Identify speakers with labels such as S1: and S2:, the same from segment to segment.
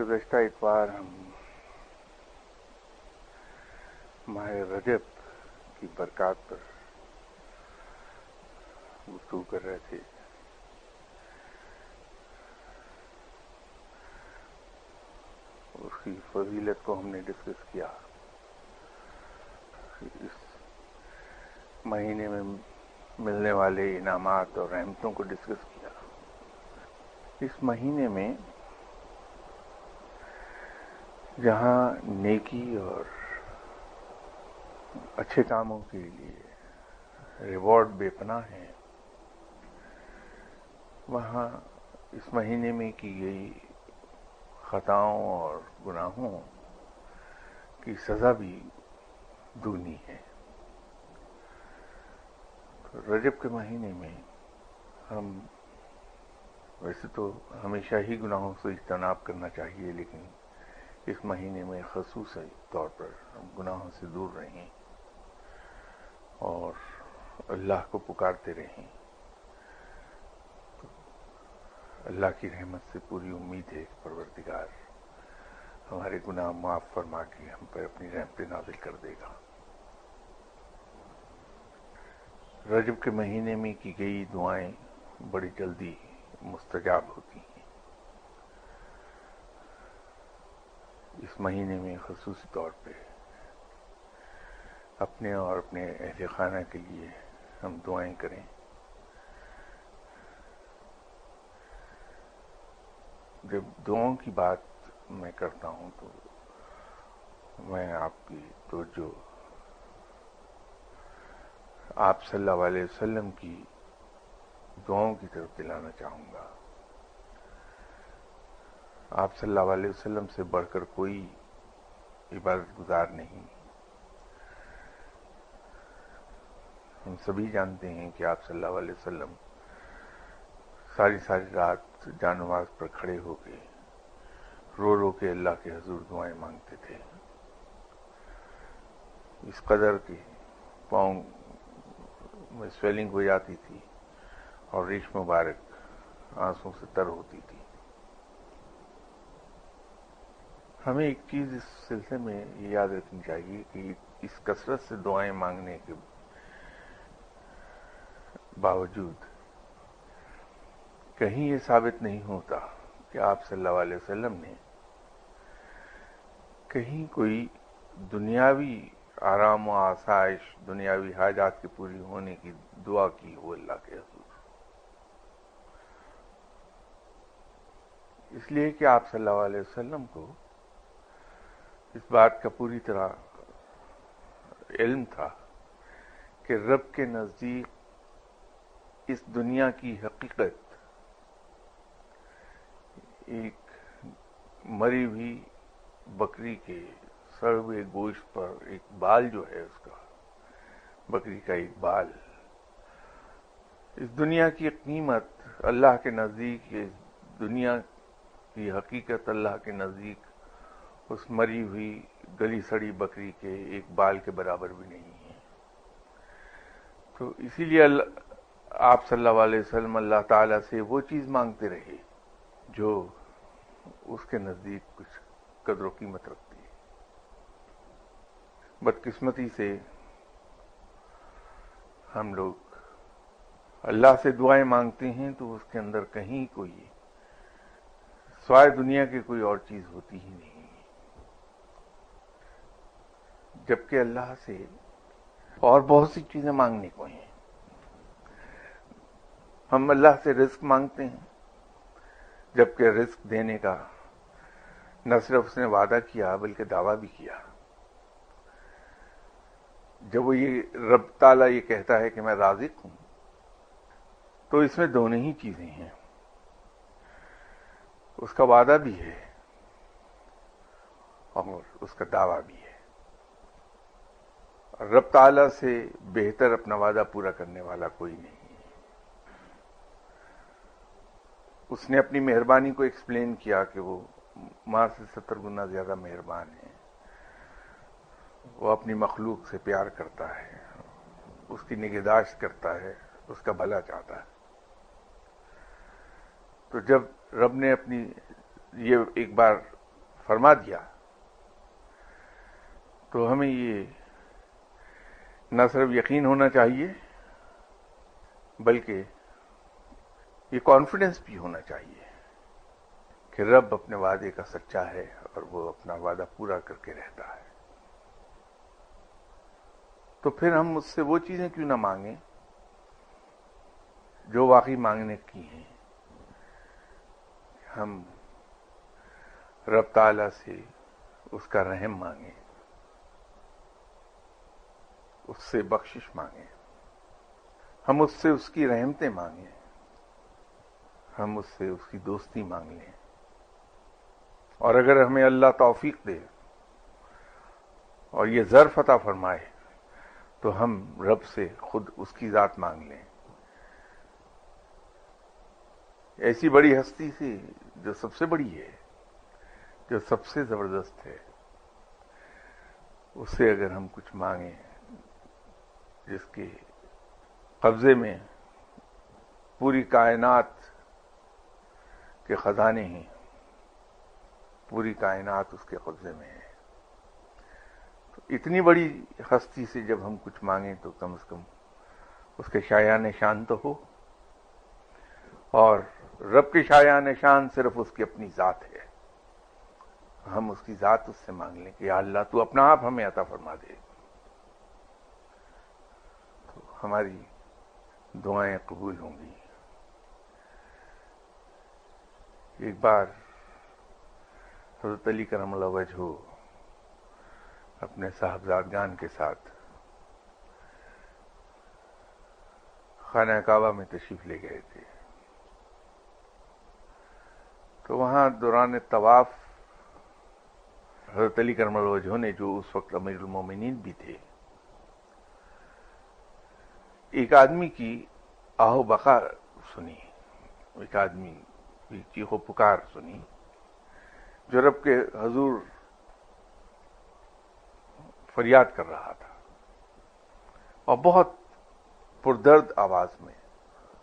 S1: گزشتہ اتوار ہم ماہ رجب کی برکات پر گفتگو کر رہے تھے. اس کی فضیلت کو ہم نے ڈسکس کیا. اس مہینے میں ملنے والے انعامات اور رحمتوں کو ڈسکس کیا. اس مہینے میں جہاں نیکی اور اچھے کاموں کے لیے ریوارڈ بے پناہ ہے، وہاں اس مہینے میں کی گئی خطاؤں اور گناہوں کی سزا بھی دگنی ہے. رجب کے مہینے میں ہم ویسے تو ہمیشہ ہی گناہوں سے اجتناب کرنا چاہیے، لیکن اس مہینے میں خصوصی طور پر ہم گناہوں سے دور رہیں اور اللہ کو پکارتے رہیں. اللہ کی رحمت سے پوری امید ہے کہ پروردگار ہمارے گناہ معاف فرما کے ہم پر اپنی رحمت نازل کر دے گا. رجب کے مہینے میں کی گئی دعائیں بڑی جلدی مستجاب ہوتی ہیں. اس مہینے میں خصوصی طور پہ اپنے اور اپنے اہل خانہ کے لیے ہم دعائیں کریں. جب دعاؤں کی بات میں کرتا ہوں تو میں آپ کی توجہ آپ صلی اللہ علیہ وسلم کی دعاؤں کی طرف دلانا چاہوں گا. آپ صلی اللہ علیہ وسلم سے بڑھ کر کوئی عبادت گزار نہیں. ہم سبھی جانتے ہیں کہ آپ صلی اللہ علیہ وسلم ساری رات جانماز پر کھڑے ہو کے رو رو کے اللہ کے حضور دعائیں مانگتے تھے. اس قدر کہ پاؤں میں سویلنگ ہو جاتی تھی اور ریش مبارک آنسوں سے تر ہوتی تھی. ہمیں ایک چیز اس سلسلے میں یہ یاد رکھنی چاہیے کہ اس کثرت سے دعائیں مانگنے کے باوجود کہیں یہ ثابت نہیں ہوتا کہ آپ صلی اللہ علیہ وسلم نے کہیں کوئی دنیاوی آرام و آسائش، دنیاوی حاجات کے پوری ہونے کی دعا کی ہو اللہ کے حضور. اس لیے کہ آپ صلی اللہ علیہ وسلم کو اس بات کا پوری طرح علم تھا کہ رب کے نزدیک اس دنیا کی حقیقت ایک مری ہوئی بکری کے سڑے ہوئے گوشت پر ایک بال جو ہے، اس کا بکری کا ایک بال، اس دنیا کی قیمت اللہ کے نزدیک، اس دنیا کی حقیقت اللہ کے نزدیک اس مری ہوئی گلی سڑی بکری کے ایک بال کے برابر بھی نہیں ہے. تو اسی لیے آپ صلی اللہ علیہ وسلم اللہ تعالیٰ سے وہ چیز مانگتے رہے جو اس کے نزدیک کچھ قدر و قیمت رکھتی ہے. بدقسمتی سے ہم لوگ اللہ سے دعائیں مانگتے ہیں تو اس کے اندر کہیں کوئی سوائے دنیا کی کوئی اور چیز ہوتی ہی نہیں، جبکہ اللہ سے اور بہت سی چیزیں مانگنے کو ہیں. ہم اللہ سے رزق مانگتے ہیں، جبکہ رزق دینے کا نہ صرف اس نے وعدہ کیا بلکہ دعویٰ بھی کیا. جب وہ رب تعالیٰ یہ کہتا ہے کہ میں رازق ہوں، تو اس میں دونوں ہی چیزیں ہیں. اس کا وعدہ بھی ہے اور اس کا دعویٰ بھی ہے. رب تعالیٰ سے بہتر اپنا وعدہ پورا کرنے والا کوئی نہیں. اس نے اپنی مہربانی کو ایکسپلین کیا کہ وہ ماں سے 70 گنا زیادہ مہربان ہے. وہ اپنی مخلوق سے پیار کرتا ہے، اس کی نگہداشت کرتا ہے، اس کا بھلا چاہتا ہے. تو جب رب نے اپنی یہ ایک بار فرما دیا تو ہمیں یہ نہ صرف یقین ہونا چاہیے بلکہ یہ کانفیڈنس بھی ہونا چاہیے کہ رب اپنے وعدے کا سچا ہے اور وہ اپنا وعدہ پورا کر کے رہتا ہے. تو پھر ہم اس سے وہ چیزیں کیوں نہ مانگیں جو واقعی مانگنے کی ہیں. ہم رب تعالیٰ سے اس کا رحم مانگیں, اس سے بخشش مانگیں, ہم اس سے اس کی رحمتیں مانگیں, ہم اس سے اس کی دوستی مانگ لیں. اور اگر ہمیں اللہ توفیق دے اور یہ ظرف عطا فرمائے تو ہم رب سے خود اس کی ذات مانگ لیں, ایسی بڑی ہستی سے جو سب سے بڑی ہے, جو سب سے زبردست ہے, اس سے اگر ہم کچھ مانگیں جس کے قبضے میں پوری کائنات کے خزانے ہیں, پوری کائنات اس کے قبضے میں ہے, تو اتنی بڑی ہستی سے جب ہم کچھ مانگیں تو کم از کم اس کے شایان شان تو ہو. اور رب کے شایان شان صرف اس کی اپنی ذات ہے. ہم اس کی ذات اس سے مانگ لیں کہ یا اللہ تو اپنا آپ ہمیں عطا فرما دے, تو ہماری دعائیں قبول ہوں گی. ایک بار حضرت علی کرم اللہ وجہہ اپنے صاحبزادگان کے ساتھ خانہ کعبہ میں تشریف لے گئے تھے. تو وہاں دوران طواف حضرت علی کرم اللہ وجہہ نے, جو اس وقت امیر المومنین بھی تھے, ایک آدمی کی آہو بقا سنی, ایک آدمی کی چیخ و پکار سنی جو رب کے حضور فریاد کر رہا تھا اور بہت پردرد آواز میں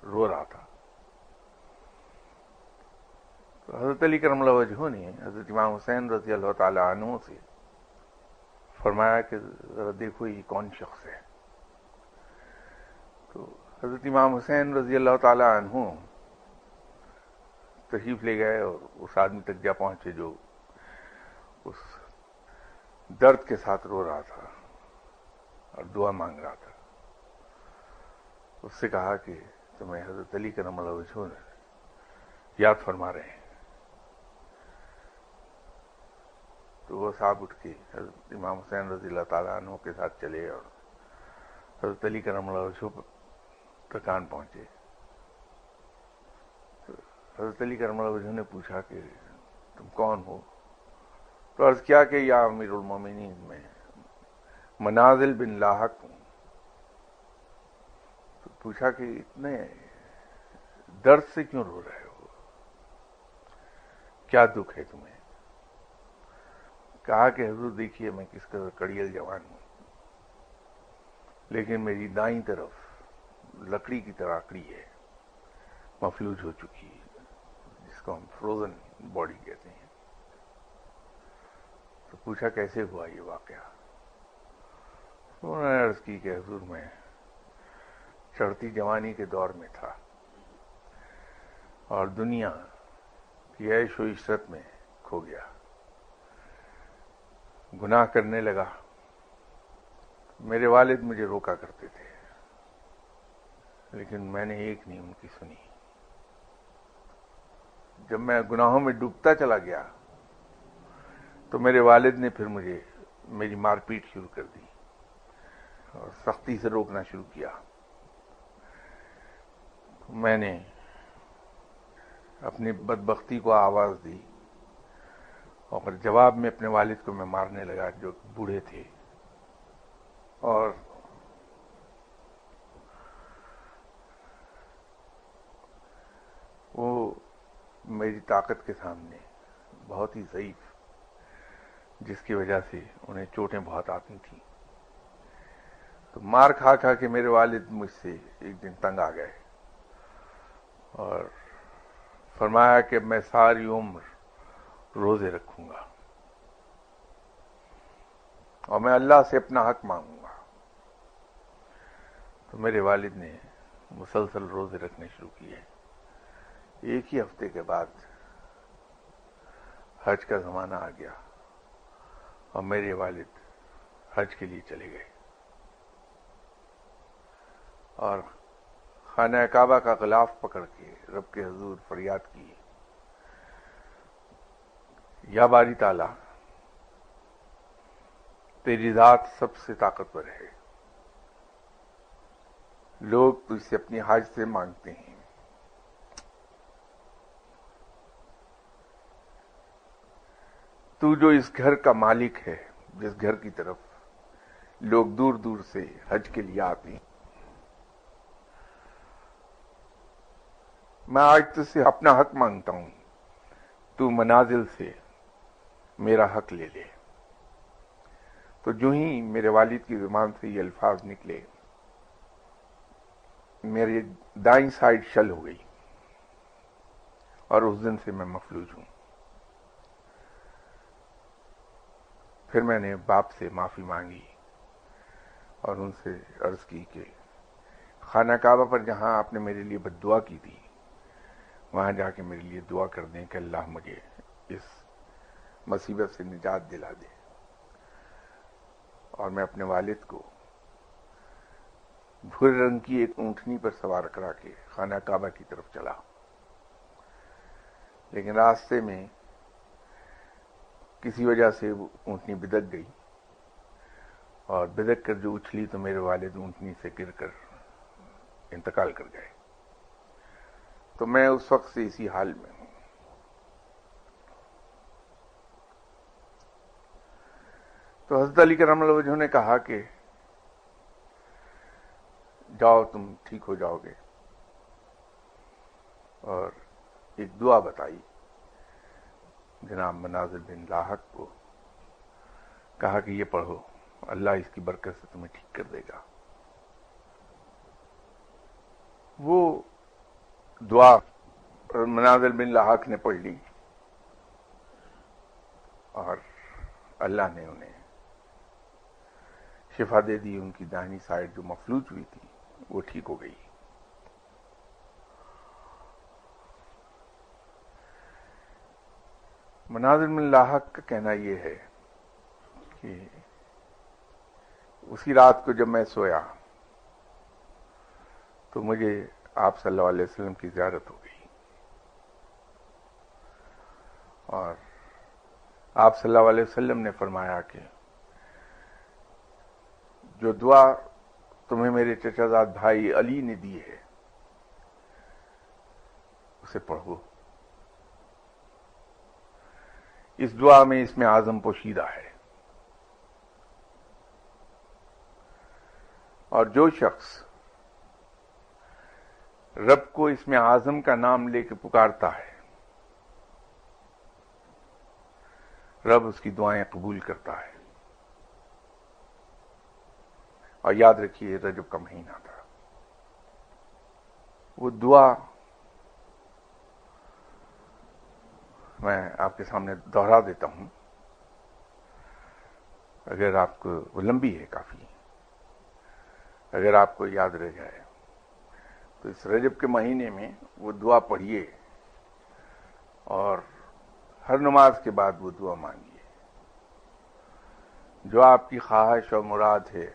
S1: رو رہا تھا. تو حضرت علی کرم اللہ وجہہ نے حضرت امام حسین رضی اللہ تعالی عنہ سے فرمایا کہ ذرا دیکھو یہ کون شخص ہے. تو حضرت امام حسین رضی اللہ تعالی عنہ تشریف لے گئے اور اس آدمی تک جا پہنچے جو اس درد کے ساتھ رو رہا تھا اور دعا مانگ رہا تھا. اس سے کہا کہ تمہیں حضرت علی کرم اللہ وجہہ یاد فرما رہے ہیں. تو وہ صاحب اٹھ کے حضرت امام حسین رضی اللہ تعالیٰ عنہ کے ساتھ چلے اور حضرت علی کرم اللہ وجہہ تکان پہنچے. حضرت علی کرم اللہ وجہہ نے پوچھا کہ تم کون ہو؟ تو عرض کیا کہ یا امیر المومنین میں منازل بن لاحق ہوں. تو پوچھا کہ اتنے درد سے کیوں رو رہے ہو, کیا دکھ ہے تمہیں؟ کہا کہ حضور دیکھیے میں کس قدر کڑیل جوان ہوں, لیکن میری دائیں طرف لکڑی کی طرح آکڑی ہے, مفلوج ہو چکی ہے, جس کو ہم فروزن باڈی کہتے ہیں. تو پوچھا کیسے ہوا یہ واقعہ؟ انہوں نے عرض کی کہ حضور میں چڑھتی جوانی کے دور میں تھا اور دنیا کی عیش و عشرت میں کھو گیا, گناہ کرنے لگا. میرے والد مجھے روکا کرتے تھے لیکن میں نے ایک نہیں ان کی سنی. جب میں گناہوں میں ڈوبتا چلا گیا تو میرے والد نے پھر مجھے میری مار پیٹ شروع کر دی اور سختی سے روکنا شروع کیا. میں نے اپنی بدبختی کو آواز دی اور جواب میں اپنے والد کو میں مارنے لگا جو بوڑھے تھے, اور وہ میری طاقت کے سامنے بہت ہی ضعیف, جس کی وجہ سے انہیں چوٹیں بہت آتی تھیں. تو مار کھا کھا کے میرے والد مجھ سے ایک دن تنگ آ گئے اور فرمایا کہ میں ساری عمر روزے رکھوں گا. اور میں اللہ سے اپنا حق مانگوں گا. تو میرے والد نے مسلسل روزے رکھنے شروع کیے. ایک ہی ہفتے کے بعد حج کا زمانہ آ گیا اور میرے والد حج کے لیے چلے گئے اور خانہ کعبہ کا غلاف پکڑ کے رب کے حضور فریاد کی، یا باری تعالیٰ، تیری ذات سب سے طاقتور ہے، لوگ تجھ سے اپنی حاجتیں مانگتے ہیں، تو جو اس گھر کا مالک ہے، جس گھر کی طرف لوگ دور دور سے حج کے لیے آتے ہیں، میں آج تجھ سے اپنا حق مانگتا ہوں، تو منازل سے میرا حق لے لے. تو جو ہی میرے والد کی زبان سے یہ الفاظ نکلے، میری دائیں سائڈ شل ہو گئی اور اس دن سے میں مفلوج ہوں. پھر میں نے باپ سے معافی مانگی اور ان سے عرض کی کہ خانہ کعبہ پر جہاں آپ نے میرے لیے بد دعا کی تھی، وہاں جا کے میرے لیے دعا کر دیں کہ اللہ مجھے اس مصیبت سے نجات دلا دے. اور میں اپنے والد کو بھورے رنگ کی ایک اونٹنی پر سوار کرا کے خانہ کعبہ کی طرف چلا. لیکن راستے میں کسی وجہ سے وہ اونٹنی بدک گئی اور بدک کر جو اچھلی تو میرے والد اونٹنی سے گر کر انتقال کر گئے. تو میں اس وقت سے اسی حال میں ہوں. تو حضرت علی کرم اللہ وجہہ نے کہا کہ جاؤ تم ٹھیک ہو جاؤ گے، اور ایک دعا بتائی. جناب مناظر بن لاحق کو کہا کہ یہ پڑھو، اللہ اس کی برکت سے تمہیں ٹھیک کر دے گا. وہ دعا مناظر بن لاحق نے پڑھ لی اور اللہ نے انہیں شفا دے دی. ان کی داہنی سائڈ جو مفلوج ہوئی تھی وہ ٹھیک ہو گئی. مناظر بن لاحق کا کہنا یہ ہے کہ اسی رات کو جب میں سویا تو مجھے آپ صلی اللہ علیہ وسلم کی زیارت ہو گئی اور آپ صلی اللہ علیہ وسلم نے فرمایا کہ جو دعا تمہیں میرے چچا زاد بھائی علی نے دی ہے اسے پڑھو. اس دعا میں اسم اعظم پوشیدہ ہے، اور جو شخص رب کو اسم اعظم کا نام لے کے پکارتا ہے رب اس کی دعائیں قبول کرتا ہے. اور یاد رکھیے رجب کا مہینہ تھا. وہ دعا میں آپ کے سامنے دوہرا دیتا ہوں، اگر آپ کو وہ لمبی ہے کافی، اگر آپ کو یاد رہ جائے تو اس رجب کے مہینے میں وہ دعا پڑھیے اور ہر نماز کے بعد وہ دعا مانگیے. جو آپ کی خواہش اور مراد ہے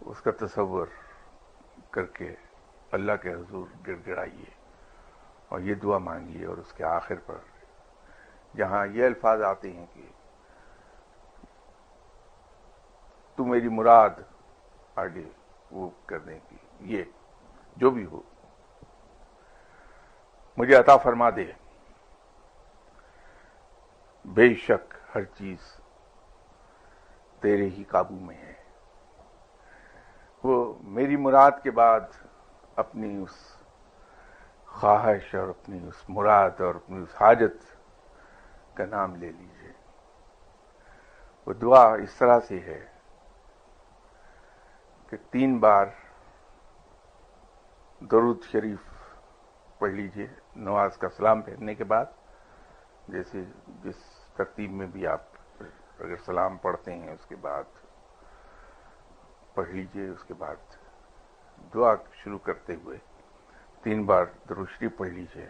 S1: اس کا تصور کر کے اللہ کے حضور گڑ گڑائیے اور یہ دعا مانگیے. اور اس کے آخر پر جہاں یہ الفاظ آتے ہیں کہ تو میری مراد، آگے وہ کر دیں کہ یہ جو بھی ہو مجھے عطا فرما دے، بے شک ہر چیز تیرے ہی قابو میں ہے. وہ میری مراد کے بعد اپنی اس خواہش اور اپنی اس مراد اور اپنی اس حاجت کا نام لے لیجیے. وہ دعا اس طرح سے ہے کہ 3 بار درود شریف پڑھ لیجیے نماز کا سلام پھیرنے کے بعد، جیسے جس ترتیب میں بھی آپ اگر سلام پڑھتے ہیں اس کے بعد پڑھ لیجئے. اس کے بعد دعا شروع کرتے ہوئے 3 بار درود شریف پڑھ لیجئے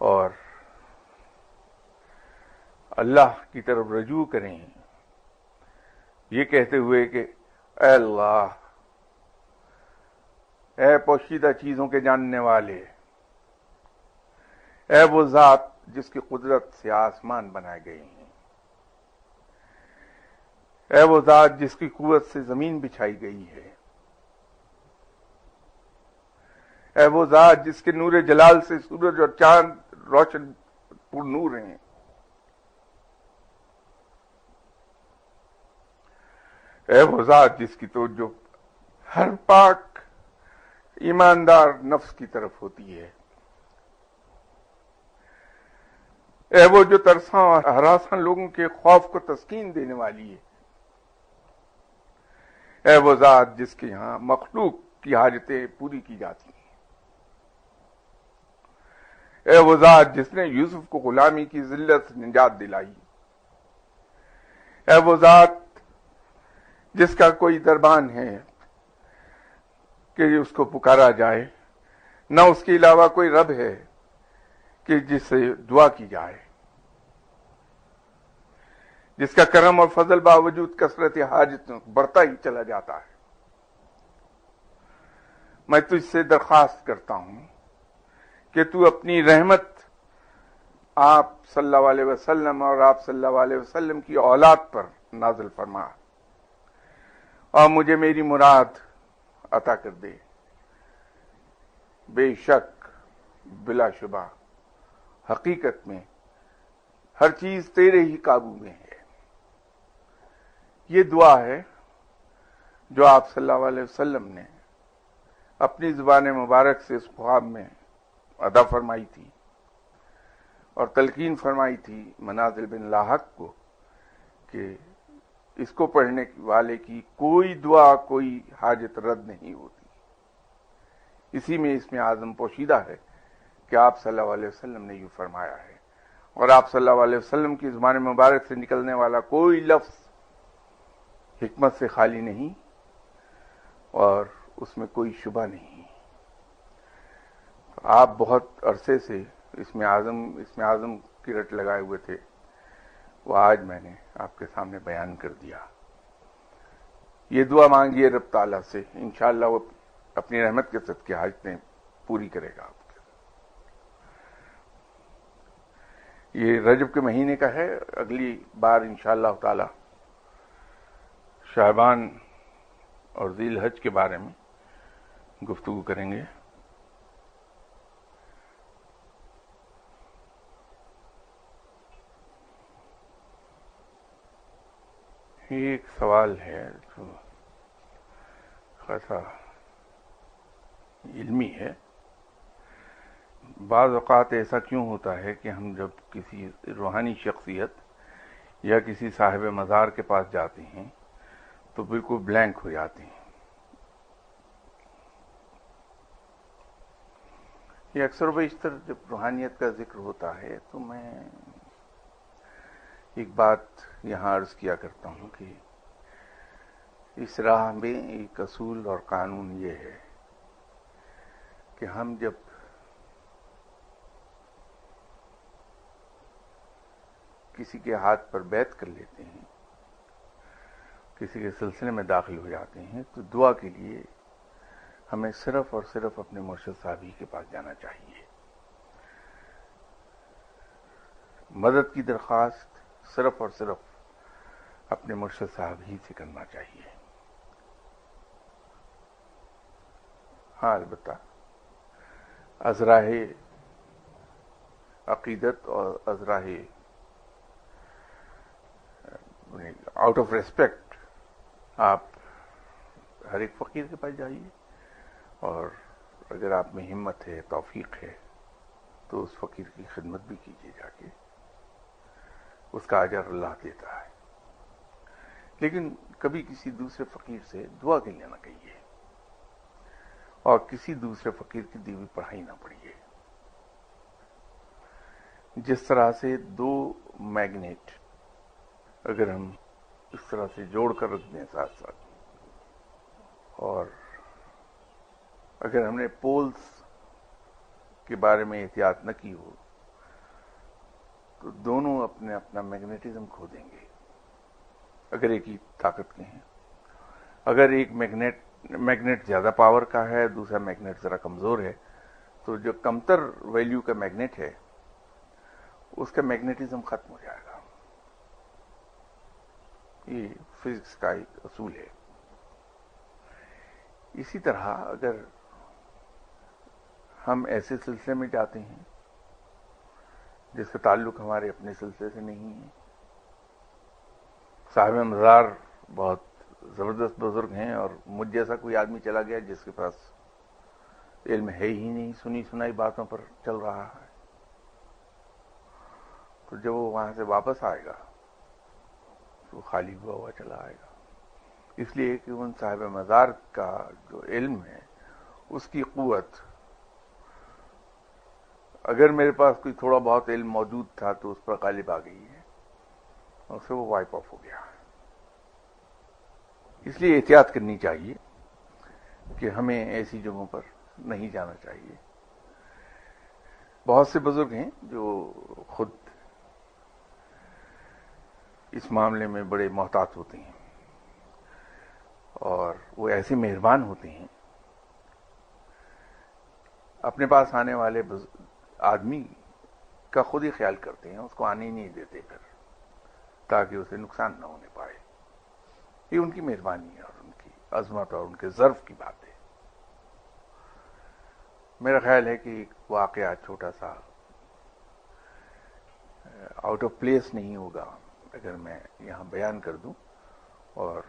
S1: اور اللہ کی طرف رجوع کریں، یہ کہتے ہوئے کہ اے اللہ، اے پوشیدہ چیزوں کے جاننے والے، اے وہ ذات جس کی قدرت سے آسمان بنائے گئے ہیں، اے وہ ذات جس کی قوت سے زمین بچھائی گئی ہے، اے وہ ذات جس کے نور جلال سے سورج اور چاند روشن پر نور ہیں، اے وہ ذات جس کی توجہ ہر پاک ایماندار نفس کی طرف ہوتی ہے، اے وہ جو ترساں اور ہراساں لوگوں کے خوف کو تسکین دینے والی ہے، اے وہ ذات جس کے یہاں مخلوق کی حاجتیں پوری کی جاتی ہیں، اے وہ ذات جس نے یوسف کو غلامی کی ذلت سے نجات دلائی، اے وہ ذات جس کا کوئی دربان ہے کہ اس کو پکارا جائے، نہ اس کے علاوہ کوئی رب ہے کہ جس سے دعا کی جائے، جس کا کرم اور فضل باوجود کثرت حاجت بڑھتا ہی چلا جاتا ہے. میں تجھ سے درخواست کرتا ہوں کہ تو اپنی رحمت آپ صلی اللہ علیہ وسلم اور آپ صلی اللہ علیہ وسلم کی اولاد پر نازل فرما اور مجھے میری مراد عطا کر دے. بے شک، بلا شبہ، حقیقت میں ہر چیز تیرے ہی قابو میں ہے. یہ دعا ہے جو آپ صلی اللہ علیہ وسلم نے اپنی زبان مبارک سے اس خواب میں ادا فرمائی تھی اور تلقین فرمائی تھی منازل بن لاحق کو کہ اس کو پڑھنے والے کی کوئی دعا، کوئی حاجت رد نہیں ہوتی. اسی میں اس میں اعظم پوشیدہ ہے کہ آپ صلی اللہ علیہ وسلم نے یوں فرمایا ہے، اور آپ صلی اللہ علیہ وسلم کی زبان مبارک سے نکلنے والا کوئی لفظ حکمت سے خالی نہیں اور اس میں کوئی شبہ نہیں. آپ بہت عرصے سے اس میں اعظم کی رٹ لگائے ہوئے تھے، وہ آج میں نے آپ کے سامنے بیان کر دیا. یہ دعا مانگیے رب تعالیٰ سے، انشاءاللہ وہ اپنی رحمت کے صدقے حاجتیں پوری کرے گا آپ کے. یہ رجب کے مہینے کا ہے. اگلی بار انشاءاللہ تعالی شعبان اور ذی الحج کے بارے میں گفتگو کریں گے. یہ ایک سوال ہے جو خاصا علمی ہے. بعض اوقات ایسا کیوں ہوتا ہے کہ ہم جب کسی روحانی شخصیت یا کسی صاحب مزار کے پاس جاتے ہیں تو بالکل بلینک ہو جاتے ہیں. یہ اکثر و بیشتر جب روحانیت کا ذکر ہوتا ہے تو میں ایک بات یہاں عرض کیا کرتا ہوں کہ اس راہ میں ایک اصول اور قانون یہ ہے کہ ہم جب کسی کے ہاتھ پر بیعت کر لیتے ہیں، کسی کے سلسلے میں داخل ہو جاتے ہیں، تو دعا کے لیے ہمیں صرف اور صرف اپنے مرشد صاحب ہی کے پاس جانا چاہیے. مدد کی درخواست صرف اور صرف اپنے مرشد صاحب ہی سے کرنا چاہیے. ہاں البتہ ازراہ عقیدت اور ازراہ آؤٹ آف ریسپیکٹ آپ ہر ایک فقیر کے پاس جائیے، اور اگر آپ میں ہمت ہے، توفیق ہے، تو اس فقیر کی خدمت بھی کیجیے جا کے، اس کا اجر اللہ دیتا ہے. لیکن کبھی کسی دوسرے فقیر سے دعا کے لیے نہ کہیے اور کسی دوسرے فقیر کی دی ہوئی پڑھائی نہ پڑھیے. جس طرح سے 2 میگنیٹ اگر ہم اس طرح سے جوڑ کر رکھ دیں ساتھ ساتھ، اور اگر ہم نے پولز کے بارے میں احتیاط نہ کی ہو تو دونوں اپنے اپنا میگنیٹزم کھو دیں گے اگر ایک ہی طاقت کے ہیں. اگر ایک میگنیٹ زیادہ پاور کا ہے، دوسرا میگنیٹ ذرا کمزور ہے، تو جو کمتر ویلیو کا میگنیٹ ہے اس کا میگنیٹزم ختم ہو جائے گا. یہ فزکس کا ایک اصول ہے. اسی طرح اگر ہم ایسے سلسلے میں جاتے ہیں جس کا تعلق ہمارے اپنے سلسلے سے نہیں ہے، صاحب مزار بہت زبردست بزرگ ہیں اور مجھ جیسا کوئی آدمی چلا گیا جس کے پاس علم ہے ہی نہیں، سنی سنائی باتوں پر چل رہا ہے، تو جب وہ وہاں سے واپس آئے گا تو خالی ہوا چلا آئے گا. اس لیے کہ ان صاحب مزار کا جو علم ہے اس کی قوت، اگر میرے پاس کوئی تھوڑا بہت علم موجود تھا تو اس پر غالب آ گئی ہے اور پھر وہ وائپ آف ہو گیا. اس لیے احتیاط کرنی چاہیے کہ ہمیں ایسی جگہوں پر نہیں جانا چاہیے. بہت سے بزرگ ہیں جو خود اس معاملے میں بڑے محتاط ہوتے ہیں اور وہ ایسے مہربان ہوتے ہیں، اپنے پاس آنے والے آدمی کا خود ہی خیال کرتے ہیں، اس کو آنے ہی نہیں دیتے پھر تاکہ اسے نقصان نہ ہونے پائے. یہ ان کی مہربانی ہے اور ان کی عظمت اور ان کے ظرف کی بات ہے. میرا خیال ہے کہ ایک واقعہ چھوٹا سا آؤٹ آف پلیس نہیں ہوگا اگر میں یہاں بیان کر دوں، اور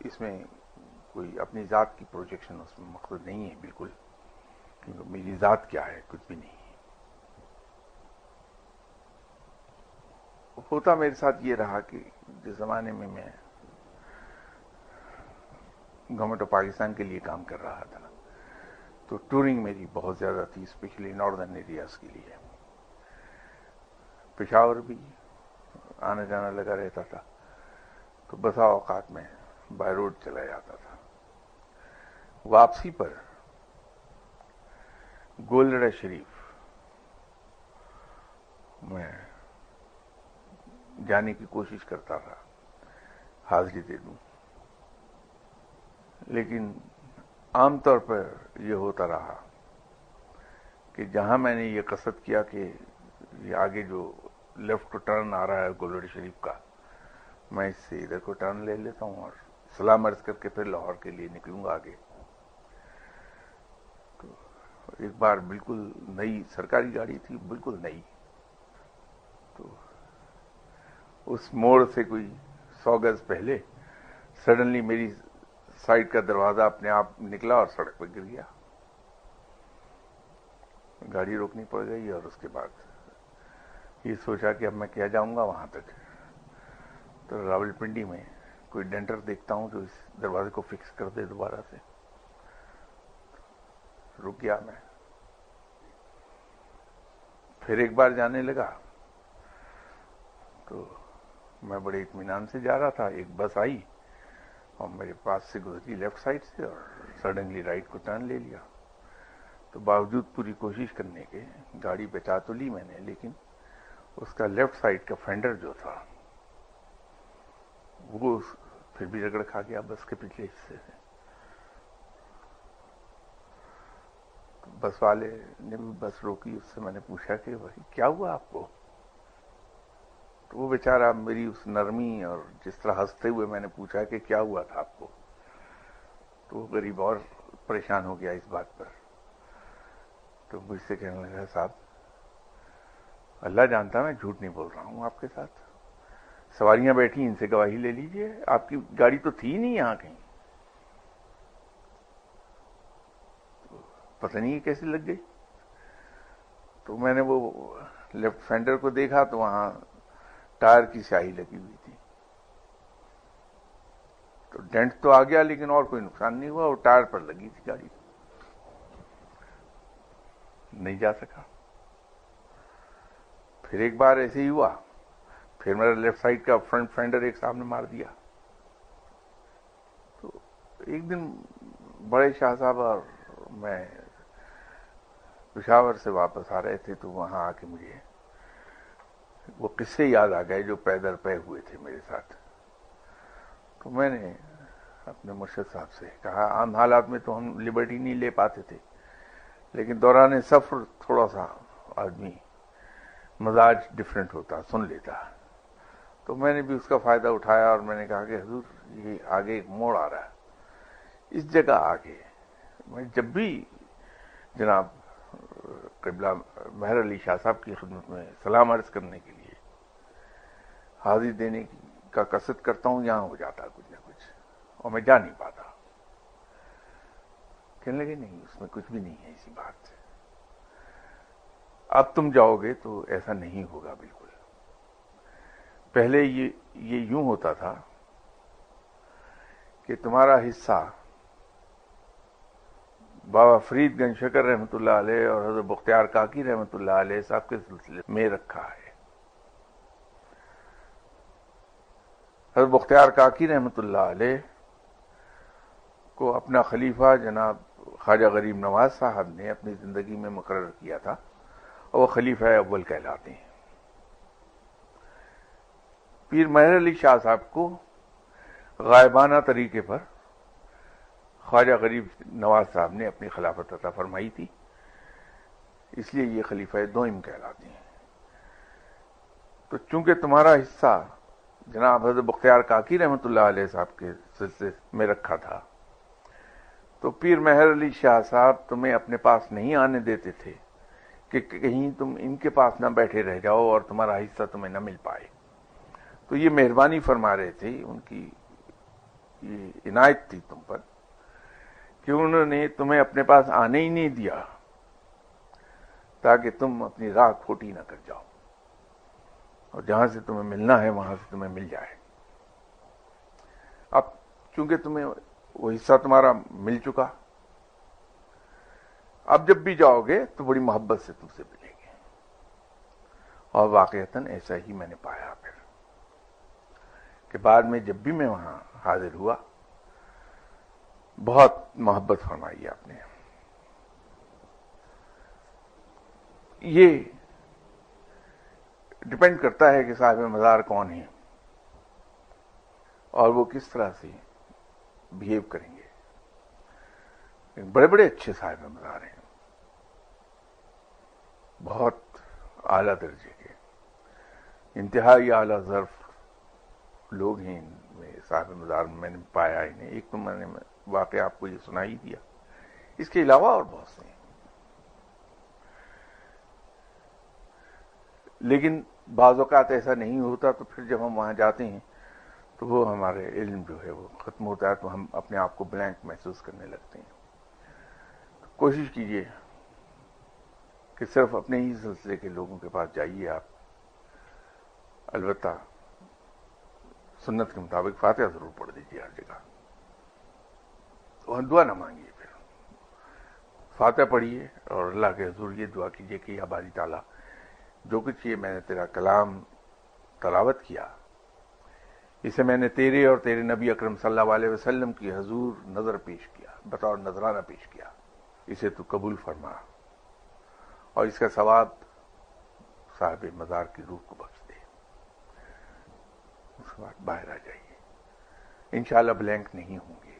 S1: اس میں کوئی اپنی ذات کی پروجیکشن اس میں مقصد نہیں ہے بالکل، کیونکہ میری ذات کیا ہے، کچھ بھی نہیں ہے. ہوتا میرے ساتھ یہ رہا کہ جس زمانے میں گورنمنٹ آف پاکستان کے لیے کام کر رہا تھا تو ٹورنگ میری بہت زیادہ تھی، اسپیشلی ناردرن ایریاز کے لیے. پشاور بھی آنا جانا لگا رہتا تھا، تو بسا اوقات میں بائی روڈ چلا جاتا تھا. واپسی پر گولڈرا شریف میں جانے کی کوشش کرتا تھا، حاضری دے دوں، لیکن عام طور پر یہ ہوتا رہا کہ جہاں میں نے یہ قصد کیا کہ یہ آگے جو لیفٹ کو ٹرن آ رہا ہے گولڈرا شریف کا، میں اس سے ادھر کو ٹرن لے لیتا ہوں اور سلام عرض کر کے پھر لاہور کے لیے نکلوں گا آگے. تو ایک بار بالکل نئی سرکاری گاڑی تھی، بالکل نئی، تو اس موڑ سے کوئی 100 گز پہلے سڈنلی میری سائڈ کا دروازہ اپنے آپ نکلا اور سڑک پہ گر گیا. گاڑی روکنی پڑ گئی اور اس کے بعد یہ سوچا کہ اب میں کیا جاؤں گا وہاں تک. تو راول پنڈی میں کوئی ڈینٹر دیکھتا ہوں جو اس دروازے کو فکس کر دے دوبارہ سے. رک گیا میں، پھر ایک بار جانے لگا تو میں بڑے اطمینان سے جا رہا تھا. ایک بس آئی اور میرے پاس سے گزری لیفٹ سائڈ سے اور سڈنلی رائٹ کو ٹرن لے لیا. تو باوجود پوری کوشش کرنے کے گاڑی بچا تو لی میں نے، لیکن اس کا لیفٹ سائڈ کا فینڈر جو تھا وہ پھر بھی رگڑ کھا گیا بس کے پچھلے حصے سے. بس والے نے بھی بس روکی، اس سے میں نے پوچھا کہ بھائی کیا ہوا آپ کو؟ تو وہ بیچارہ میری اس نرمی اور جس طرح ہنستے ہوئے میں نے پوچھا کہ کیا ہوا تھا آپ کو، تو وہ غریب اور پریشان ہو گیا اس بات پر. تو مجھ سے کہنے لگا صاحب اللہ جانتا میں جھوٹ نہیں بول رہا ہوں آپ کے ساتھ، سواریاں بیٹھی ان سے گواہی لے لیجئے، آپ کی گاڑی تو تھی نہیں یہاں کہیں. پتہ نہیں کیسے لگ گئی. تو میں نے وہ لیفٹ فینڈر کو دیکھا تو وہاں ٹائر کی سیاہی لگی ہوئی تھی. تو ڈینٹ تو آ گیا لیکن اور کوئی نقصان نہیں ہوا، اور ٹائر پر لگی تھی گاڑی، نہیں جا سکا. پھر ایک بار ایسے ہی ہوا، پھر میرا لیفٹ سائڈ کا فرنٹ فینڈر ایک سامنے مار دیا. تو ایک دن بڑے شاہ صاحب اور میں پشاور سے واپس آ رہے تھے تو وہاں آ کے مجھے وہ قصے یاد آ گئے جو پیدر پے ہوئے تھے میرے ساتھ. تو میں نے اپنے مرشد صاحب سے کہا عام حالات میں تو ہم لبرٹی نہیں لے پاتے تھے، لیکن دوران سفر تھوڑا سا آدمی مزاج ڈفرینٹ ہوتا، سن لیتا. تو میں نے بھی اس کا فائدہ اٹھایا اور میں نے کہا کہ حضور یہ آگے ایک موڑ آ رہا ہے، اس جگہ آگے میں جب بھی جناب قبلہ مہر علی شاہ صاحب کی خدمت میں سلام عرض کرنے کے لیے حاضری دینے کا قصد کرتا ہوں، یہاں ہو جاتا کچھ نہ کچھ اور میں جا نہیں پاتا. کہنے لگے نہیں اس میں کچھ بھی نہیں ہے اسی بات سے، اب تم جاؤ گے تو ایسا نہیں ہوگا بالکل. پہلے یہ یوں ہوتا تھا کہ تمہارا حصہ بابا فرید گنج شکر رحمۃ اللہ علیہ اور حضرت بختیار کاکی رحمۃ اللہ علیہ صاحب کے سلسلے میں رکھا ہے. حضرت بختیار کاکی رحمۃ اللہ علیہ کو اپنا خلیفہ جناب خواجہ غریب نواز صاحب نے اپنی زندگی میں مقرر کیا تھا اور وہ خلیفہ اول کہلاتے ہیں. پیر مہر علی شاہ صاحب کو غائبانہ طریقے پر خواجہ غریب نواز صاحب نے اپنی خلافت عطا فرمائی تھی، اس لیے یہ خلیفہ دوئم کہلاتے ہیں. تو چونکہ تمہارا حصہ جناب حضرت بختیار کاکی رحمۃ اللہ علیہ صاحب کے سلسلے میں رکھا تھا، تو پیر مہر علی شاہ صاحب تمہیں اپنے پاس نہیں آنے دیتے تھے کہ کہیں تم ان کے پاس نہ بیٹھے رہ جاؤ اور تمہارا حصہ تمہیں نہ مل پائے. تو یہ مہربانی فرما رہے تھے، ان کی یہ عنایت تھی تم پر کہ انہوں نے تمہیں اپنے پاس آنے ہی نہیں دیا تاکہ تم اپنی راہ کھوٹی نہ کر جاؤ اور جہاں سے تمہیں ملنا ہے وہاں سے تمہیں مل جائے. اب چونکہ تمہیں وہ حصہ تمہارا مل چکا، اب جب بھی جاؤ گے تو بڑی محبت سے تم سے ملیں گے. اور واقعتاً ایسا ہی میں نے پایا پھر کہ بعد میں جب بھی میں وہاں حاضر ہوا بہت محبت فرمائی آپ نے. یہ ڈپینڈ کرتا ہے کہ صاحب مزار کون ہیں اور وہ کس طرح سے بہیو کریں گے. بڑے بڑے اچھے صاحب مزار ہیں، بہت اعلیٰ درجے کے، انتہائی اعلیٰ ظرف لوگ ہیں ان میں صاحب مزار میں نے پایا انہیں. ایک تو میں نے واقعہ آپ کو یہ سنا ہی دیا، اس کے علاوہ اور بہت سے ہیں. لیکن بعض اوقات ایسا نہیں ہوتا تو پھر جب ہم وہاں جاتے ہیں تو وہ ہمارے علم جو ہے وہ ختم ہوتا ہے تو ہم اپنے آپ کو بلینک محسوس کرنے لگتے ہیں. تو کوشش کیجئے کہ صرف اپنے ہی سلسلے کے لوگوں کے پاس جائیے آپ. البتہ سنت کے مطابق فاتحہ ضرور پڑھ دیجیے ہر جگہ، وہاں دعا نہ مانگیے، پھر فاتحہ پڑھیے اور اللہ کے حضور یہ دعا کیجیے کہ یا باری تعالیٰ جو کچھ یہ میں نے تیرا کلام تلاوت کیا اسے میں نے تیرے اور تیرے نبی اکرم صلی اللہ علیہ وسلم کی حضور نظر پیش کیا، بطور نذرانہ پیش کیا، اسے تو قبول فرما اور اس کا ثواب صاحب مزار کی روح کو بخش دے. اس کے بعد باہر آ جائیے، انشاءاللہ بلینک نہیں ہوں گے.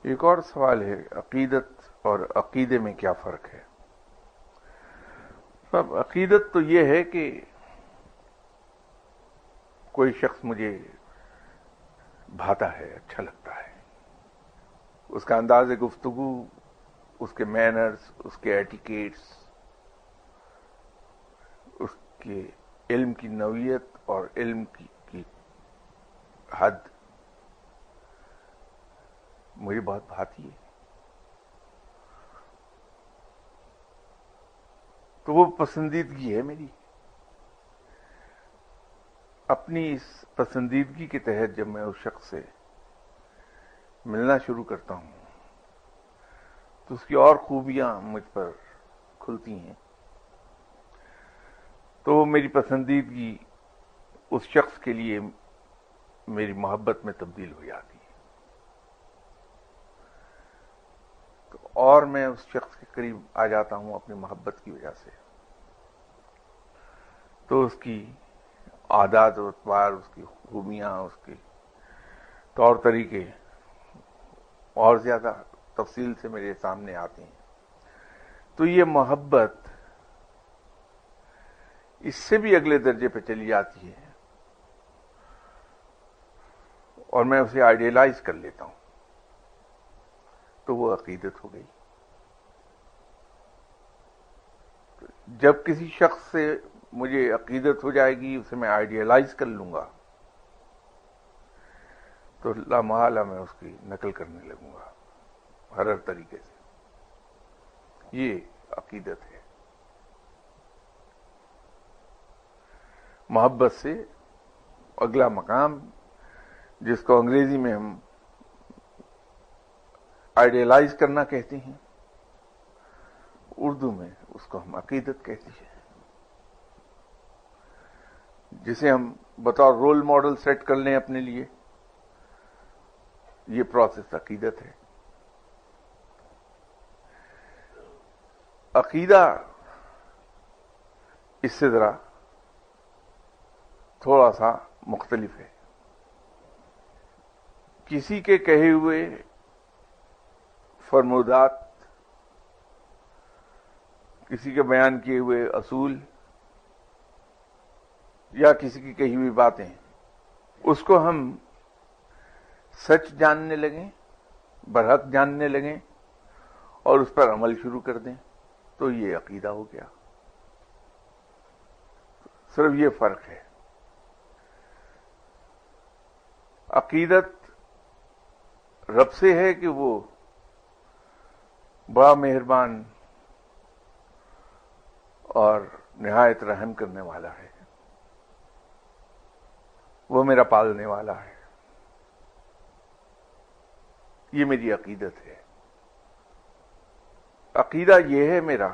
S1: ایک اور سوال ہے، عقیدت اور عقیدے میں کیا فرق ہے؟ اب عقیدت تو یہ ہے کہ کوئی شخص مجھے بھاتا ہے، اچھا لگتا ہے، اس کا انداز گفتگو، اس کے مینرز، اس کے ایٹیکیٹس، اس کے علم کی نوعیت اور علم کی حد مجھے بہت بھاتی ہے. تو وہ پسندیدگی ہے میری. اپنی اس پسندیدگی کے تحت جب میں اس شخص سے ملنا شروع کرتا ہوں تو اس کی اور خوبیاں مجھ پر کھلتی ہیں، تو وہ میری پسندیدگی اس شخص کے لیے میری محبت میں تبدیل ہو جاتی ہے، تو اور میں اس شخص کے قریب آ جاتا ہوں اپنی محبت کی وجہ سے، تو اس کی عادات و اطوار، اس کی خوبیاں، اس کے طور طریقے اور زیادہ تفصیل سے میرے سامنے آتے ہیں۔ تو یہ محبت اس سے بھی اگلے درجے پہ چلی جاتی ہے اور میں اسے آئیڈیلائز کر لیتا ہوں، تو وہ عقیدت ہو گئی۔ جب کسی شخص سے مجھے عقیدت ہو جائے گی، اسے میں آئیڈیلائز کر لوں گا، تو لامحالہ میں اس کی نقل کرنے لگوں گا ہر طریقے سے۔ یہ عقیدت ہے۔ محبت سے اگلا مقام، جس کو انگریزی میں ہم آئیڈیلائز کرنا کہتے ہیں، اردو میں اس کو ہم عقیدت کہتے ہیں، جسے ہم بطور رول ماڈل سیٹ کر لیں اپنے لیے، یہ پروسیس عقیدت ہے۔ عقیدہ اس سے ذرا تھوڑا سا مختلف ہے۔ کسی کے کہے ہوئے فرمودات، کسی کے بیان کیے ہوئے اصول یا کسی کی کہی ہوئی باتیں، اس کو ہم سچ جاننے لگیں، برحق جاننے لگیں اور اس پر عمل شروع کر دیں، تو یہ عقیدہ ہو گیا۔ صرف یہ فرق ہے۔ عقیدت رب سے ہے کہ وہ بڑا مہربان اور نہایت رحم کرنے والا ہے، وہ میرا پالنے والا ہے، یہ میری عقیدت ہے۔ عقیدہ یہ ہے میرا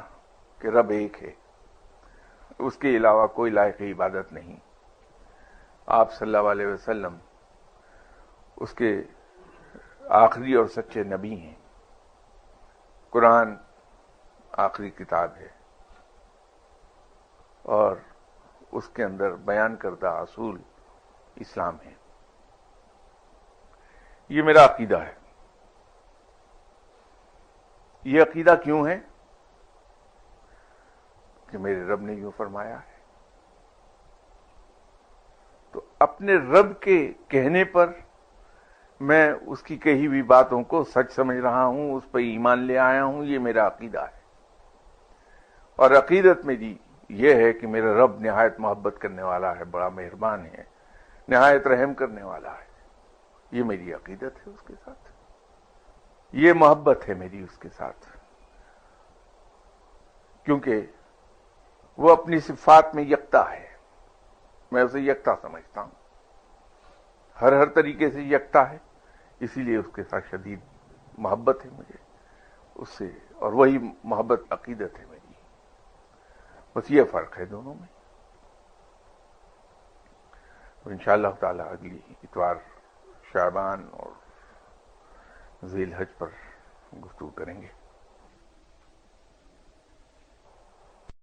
S1: کہ رب ایک ہے، اس کے علاوہ کوئی لائق عبادت نہیں، آپ صلی اللہ علیہ وسلم اس کے آخری اور سچے نبی ہیں، قرآن آخری کتاب ہے اور اس کے اندر بیان کردہ اصول اسلام ہے۔ یہ میرا عقیدہ ہے۔ یہ عقیدہ کیوں ہے؟ کہ میرے رب نے یوں فرمایا ہے، تو اپنے رب کے کہنے پر میں اس کی کہی ہوئی باتوں کو سچ سمجھ رہا ہوں، اس پہ ایمان لے آیا ہوں، یہ میرا عقیدہ ہے۔ اور عقیدت میری یہ ہے کہ میرا رب نہایت محبت کرنے والا ہے، بڑا مہربان ہے، نہایت رحم کرنے والا ہے، یہ میری عقیدت ہے اس کے ساتھ، یہ محبت ہے میری اس کے ساتھ، کیونکہ وہ اپنی صفات میں یکتا ہے، میں اسے یکتا سمجھتا ہوں، ہر طریقے سے یکتا ہے، اسی لیے اس کے ساتھ شدید محبت ہے مجھے اس سے، اور وہی محبت عقیدت ہے میری۔ بس یہ فرق ہے دونوں میں۔ تو انشاءاللہ تعالی اگلی اتوار شعبان اور ذی الحج پر گفتگو کریں گے۔